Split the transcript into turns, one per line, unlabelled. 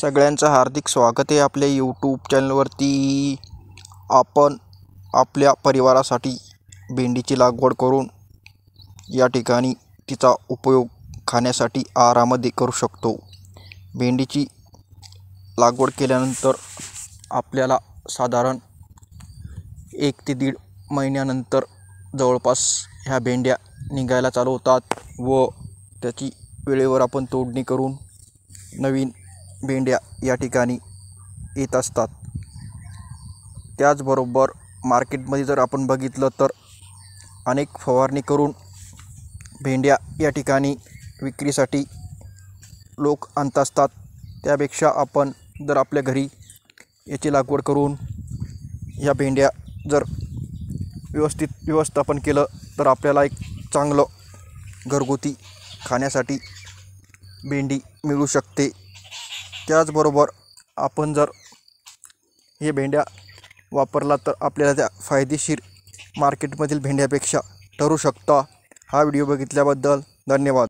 सगळ्यांचं हार्दिक स्वागत आहे आपल्या यूट्यूब चॅनलवरती। आपण आपल्या परिवारासाठी भेंडीची लागवड करून या ठिकाणी तिचा उपयोग खाण्यासाठी आहारामध्ये करू शकतो। भेंडीची लागवड केल्यानंतर आपल्याला साधारण 1 ते 1.5 महिन्यानंतर जवळपास ह्या भेंड्या निघायला चालू होतात व त्याची वेळेवर आपण तोडणी करून नवीन भेंड्या या ठिकाणी येत असतात। त्याचबरोबर मार्केटमध्ये जर आपण बघितलं तर अनेक फवारणी करून भेंड्या या ठिकाणी विक्रीसाठी लोक आणत असतात। त्यापेक्षा आपण जर आपल्या घरी याची लागवड करून या भेंड्या जर व्यवस्थित व्यवस्थापन केलं तर आपल्याला एक चांगलं घरगुती खाण्यासाठी भेंडी मिळू शकते। त्याचबरोबर आपण जर हे भेंड्या वापरला तर आपल्याला त्या फायदेशीर मार्केटमधील भेंड्यापेक्षा ठरू शकता। हा व्हिडिओ बघितल्याबद्दल धन्यवाद।